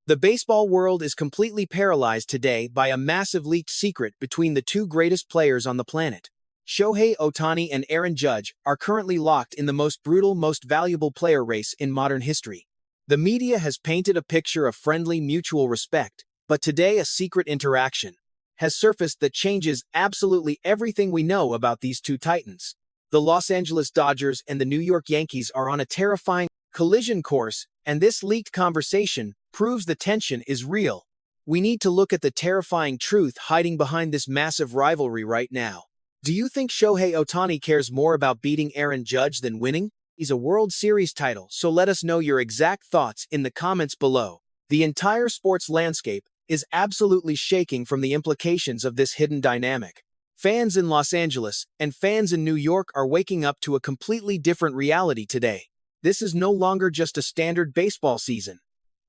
The baseball world is completely paralyzed today by a massive leaked secret between the two greatest players on the planet. Shohei Ohtani and Aaron Judge are currently locked in the most brutal, most valuable player race in modern history. The media has painted a picture of friendly, mutual respect, but today a secret interaction has surfaced that changes absolutely everything we know about these two titans. The Los Angeles Dodgers and the New York Yankees are on a terrifying collision course, and this leaked conversation proves the tension is real. We need to look at the terrifying truth hiding behind this massive rivalry right now. Do you think Shohei Ohtani cares more about beating Aaron Judge than winning? He's a World Series title, so let us know your exact thoughts in the comments below. The entire sports landscape is absolutely shaking from the implications of this hidden dynamic. Fans in Los Angeles and fans in New York are waking up to a completely different reality today. This is no longer just a standard baseball season.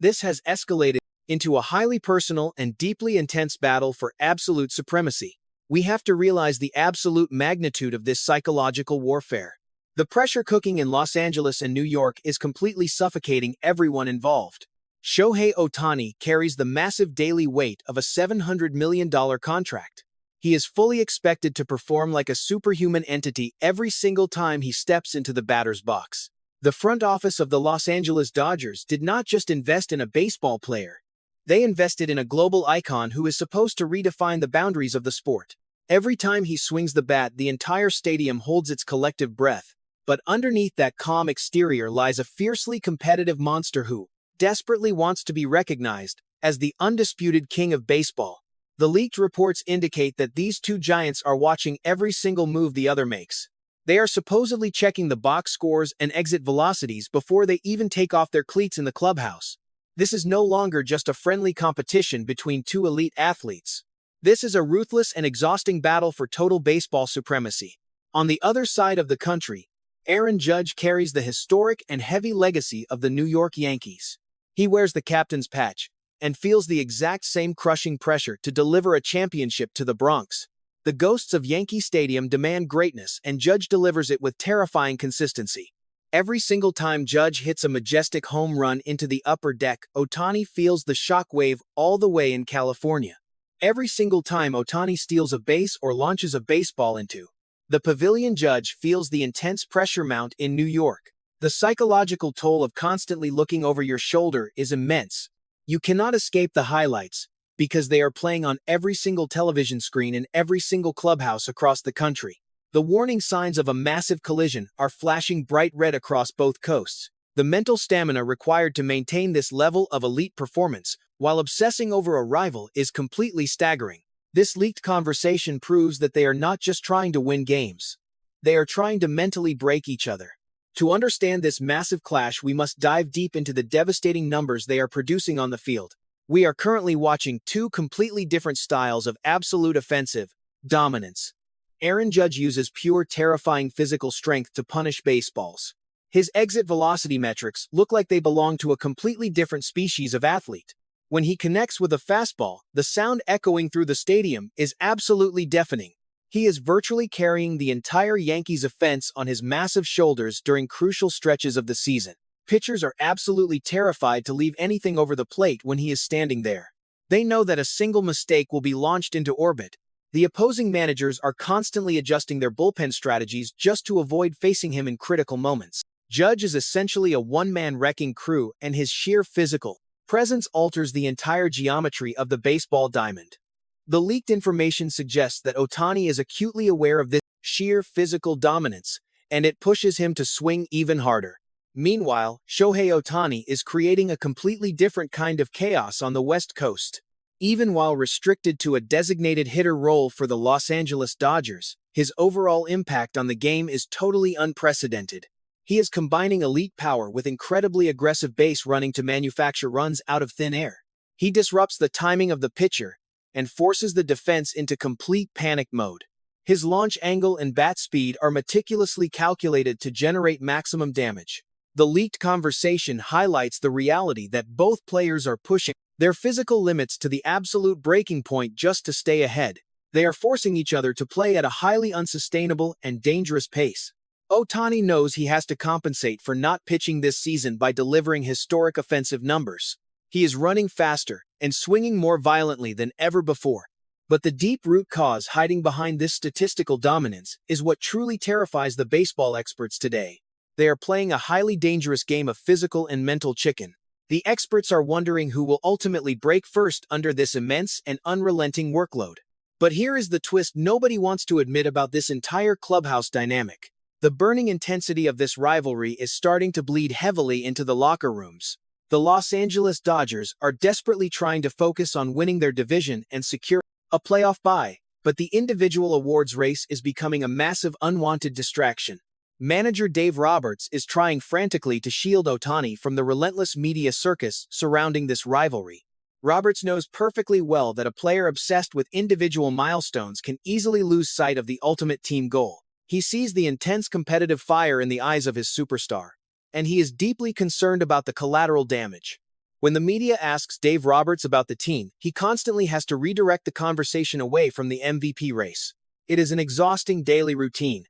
This has escalated into a highly personal and deeply intense battle for absolute supremacy. We have to realize the absolute magnitude of this psychological warfare. The pressure cooking in Los Angeles and New York is completely suffocating everyone involved. Shohei Ohtani carries the massive daily weight of a $700 million contract. He is fully expected to perform like a superhuman entity every single time he steps into the batter's box. The front office of the Los Angeles Dodgers did not just invest in a baseball player. They invested in a global icon who is supposed to redefine the boundaries of the sport. Every time he swings the bat, the entire stadium holds its collective breath. But underneath that calm exterior lies a fiercely competitive monster who desperately wants to be recognized as the undisputed king of baseball. The leaked reports indicate that these two giants are watching every single move the other makes. They are supposedly checking the box scores and exit velocities before they even take off their cleats in the clubhouse. This is no longer just a friendly competition between two elite athletes. This is a ruthless and exhausting battle for total baseball supremacy. On the other side of the country, Aaron Judge carries the historic and heavy legacy of the New York Yankees. He wears the captain's patch and feels the exact same crushing pressure to deliver a championship to the Bronx. The ghosts of Yankee Stadium demand greatness, and Judge delivers it with terrifying consistency. Every single time Judge hits a majestic home run into the upper deck, Ohtani feels the shockwave all the way in California. Every single time Ohtani steals a base or launches a baseball into the pavilion, Judge feels the intense pressure mount in New York. The psychological toll of constantly looking over your shoulder is immense. You cannot escape the highlights, because they are playing on every single television screen in every single clubhouse across the country. The warning signs of a massive collision are flashing bright red across both coasts. The mental stamina required to maintain this level of elite performance while obsessing over a rival is completely staggering. This leaked conversation proves that they are not just trying to win games. They are trying to mentally break each other. To understand this massive clash, we must dive deep into the devastating numbers they are producing on the field. We are currently watching two completely different styles of absolute offensive dominance. Aaron Judge uses pure, terrifying physical strength to punish baseballs. His exit velocity metrics look like they belong to a completely different species of athlete. When he connects with a fastball, the sound echoing through the stadium is absolutely deafening. He is virtually carrying the entire Yankees offense on his massive shoulders during crucial stretches of the season. Pitchers are absolutely terrified to leave anything over the plate when he is standing there. They know that a single mistake will be launched into orbit. The opposing managers are constantly adjusting their bullpen strategies just to avoid facing him in critical moments. Judge is essentially a one-man wrecking crew, and his sheer physical presence alters the entire geometry of the baseball diamond. The leaked information suggests that Ohtani is acutely aware of this sheer physical dominance, and it pushes him to swing even harder. Meanwhile, Shohei Ohtani is creating a completely different kind of chaos on the West Coast. Even while restricted to a designated hitter role for the Los Angeles Dodgers, his overall impact on the game is totally unprecedented. He is combining elite power with incredibly aggressive base running to manufacture runs out of thin air. He disrupts the timing of the pitcher and forces the defense into complete panic mode. His launch angle and bat speed are meticulously calculated to generate maximum damage. The leaked conversation highlights the reality that both players are pushing their physical limits to the absolute breaking point just to stay ahead. They are forcing each other to play at a highly unsustainable and dangerous pace. Ohtani knows he has to compensate for not pitching this season by delivering historic offensive numbers. He is running faster and swinging more violently than ever before. But the deep root cause hiding behind this statistical dominance is what truly terrifies the baseball experts today. They are playing a highly dangerous game of physical and mental chicken. The experts are wondering who will ultimately break first under this immense and unrelenting workload. But here is the twist nobody wants to admit about this entire clubhouse dynamic. The burning intensity of this rivalry is starting to bleed heavily into the locker rooms. The Los Angeles Dodgers are desperately trying to focus on winning their division and secure a playoff bye, but the individual awards race is becoming a massive unwanted distraction. Manager Dave Roberts is trying frantically to shield Ohtani from the relentless media circus surrounding this rivalry. Roberts knows perfectly well that a player obsessed with individual milestones can easily lose sight of the ultimate team goal. He sees the intense competitive fire in the eyes of his superstar, and he is deeply concerned about the collateral damage. When the media asks Dave Roberts about the team, he constantly has to redirect the conversation away from the MVP race. It is an exhausting daily routine.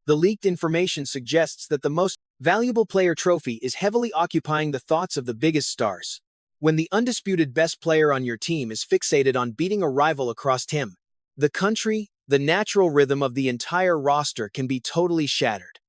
The leaked information suggests that the most valuable player trophy is heavily occupying the thoughts of the biggest stars. When the undisputed best player on your team is fixated on beating a rival across him, the country, the natural rhythm of the entire roster can be totally shattered.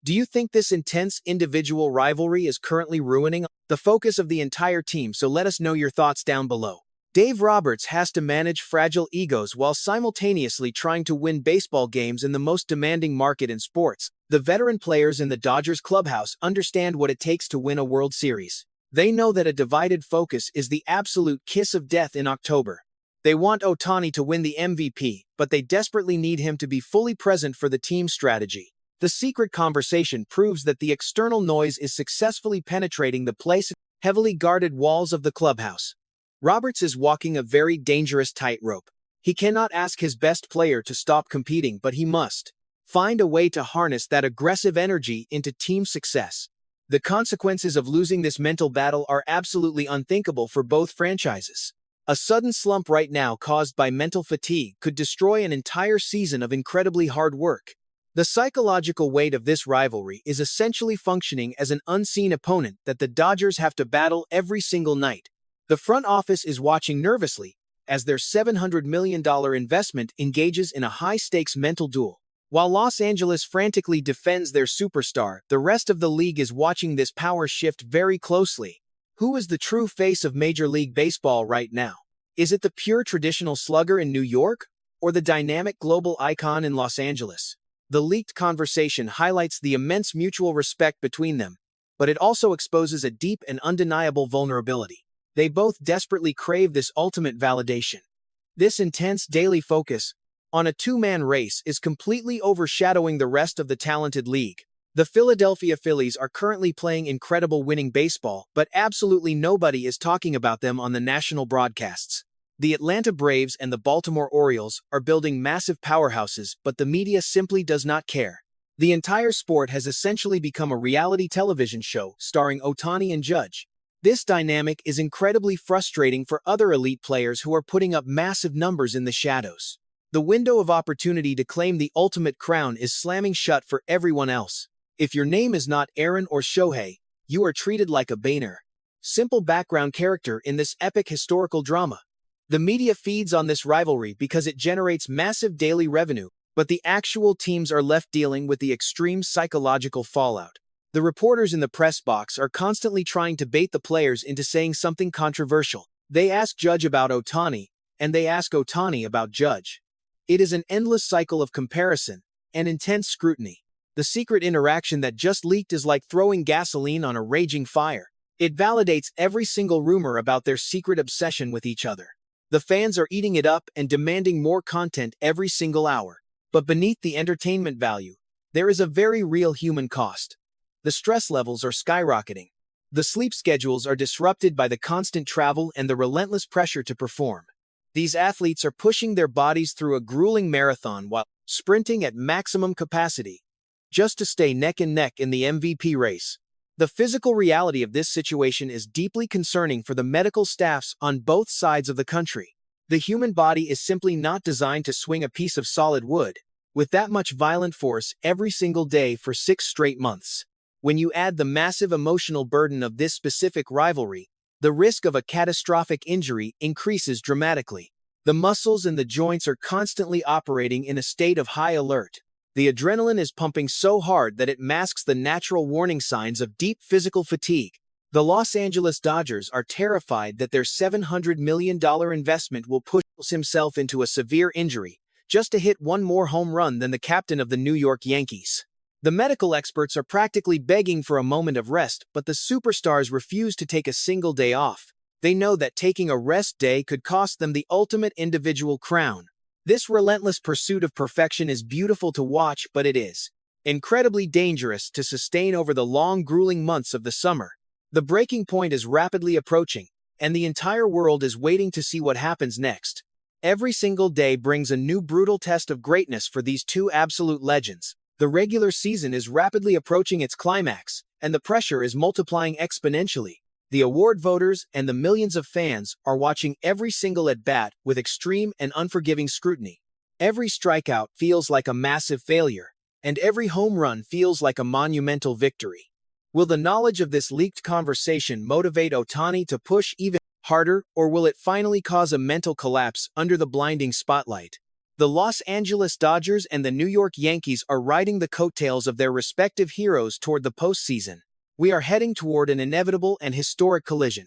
Do you think this intense individual rivalry is currently ruining the focus of the entire team? So let us know your thoughts down below. Dave Roberts has to manage fragile egos while simultaneously trying to win baseball games in the most demanding market in sports. The veteran players in the Dodgers clubhouse understand what it takes to win a World Series. They know that a divided focus is the absolute kiss of death in October. They want Ohtani to win the MVP, but they desperately need him to be fully present for the team's strategy. The secret conversation proves that the external noise is successfully penetrating the heavily guarded walls of the clubhouse. Roberts is walking a very dangerous tightrope. He cannot ask his best player to stop competing, but he must find a way to harness that aggressive energy into team success. The consequences of losing this mental battle are absolutely unthinkable for both franchises. A sudden slump right now caused by mental fatigue could destroy an entire season of incredibly hard work. The psychological weight of this rivalry is essentially functioning as an unseen opponent that the Dodgers have to battle every single night. The front office is watching nervously as their $700 million investment engages in a high-stakes mental duel. While Los Angeles frantically defends their superstar, the rest of the league is watching this power shift very closely. Who is the true face of Major League Baseball right now? Is it the pure traditional slugger in New York, or the dynamic global icon in Los Angeles? The leaked conversation highlights the immense mutual respect between them, but it also exposes a deep and undeniable vulnerability. They both desperately crave this ultimate validation. This intense daily focus on a two-man race is completely overshadowing the rest of the talented league. The Philadelphia Phillies are currently playing incredible winning baseball, but absolutely nobody is talking about them on the national broadcasts. The Atlanta Braves and the Baltimore Orioles are building massive powerhouses, but the media simply does not care. The entire sport has essentially become a reality television show starring Ohtani and Judge. This dynamic is incredibly frustrating for other elite players who are putting up massive numbers in the shadows. The window of opportunity to claim the ultimate crown is slamming shut for everyone else. If your name is not Aaron or Shohei, you are treated like a Boehner. Simple background character in this epic historical drama. The media feeds on this rivalry because it generates massive daily revenue, but the actual teams are left dealing with the extreme psychological fallout. The reporters in the press box are constantly trying to bait the players into saying something controversial. They ask Judge about Ohtani, and they ask Ohtani about Judge. It is an endless cycle of comparison and intense scrutiny. The secret interaction that just leaked is like throwing gasoline on a raging fire. It validates every single rumor about their secret obsession with each other. The fans are eating it up and demanding more content every single hour. But beneath the entertainment value, there is a very real human cost. The stress levels are skyrocketing. The sleep schedules are disrupted by the constant travel and the relentless pressure to perform. These athletes are pushing their bodies through a grueling marathon while sprinting at maximum capacity, just to stay neck and neck in the MVP race. The physical reality of this situation is deeply concerning for the medical staffs on both sides of the country. The human body is simply not designed to swing a piece of solid wood with that much violent force every single day for 6 straight months. When you add the massive emotional burden of this specific rivalry, the risk of a catastrophic injury increases dramatically. The muscles in the joints are constantly operating in a state of high alert. The adrenaline is pumping so hard that it masks the natural warning signs of deep physical fatigue. The Los Angeles Dodgers are terrified that their $700 million investment will push himself into a severe injury, just to hit one more home run than the captain of the New York Yankees. The medical experts are practically begging for a moment of rest, but the superstars refuse to take a single day off. They know that taking a rest day could cost them the ultimate individual crown. This relentless pursuit of perfection is beautiful to watch, but it is incredibly dangerous to sustain over the long, grueling months of the summer. The breaking point is rapidly approaching, and the entire world is waiting to see what happens next. Every single day brings a new brutal test of greatness for these two absolute legends. The regular season is rapidly approaching its climax, and the pressure is multiplying exponentially. The award voters and the millions of fans are watching every single at-bat with extreme and unforgiving scrutiny. Every strikeout feels like a massive failure, and every home run feels like a monumental victory. Will the knowledge of this leaked conversation motivate Ohtani to push even harder, or will it finally cause a mental collapse under the blinding spotlight? The Los Angeles Dodgers and the New York Yankees are riding the coattails of their respective heroes toward the postseason. We are heading toward an inevitable and historic collision.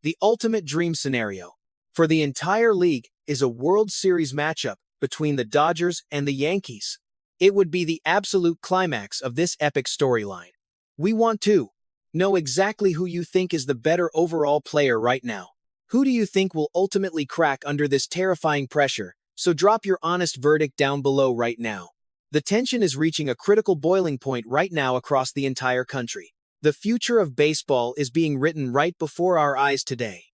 The ultimate dream scenario for the entire league is a World Series matchup between the Dodgers and the Yankees. It would be the absolute climax of this epic storyline. We want to know exactly who you think is the better overall player right now. Who do you think will ultimately crack under this terrifying pressure? So drop your honest verdict down below right now. The tension is reaching a critical boiling point right now across the entire country. The future of baseball is being written right before our eyes today.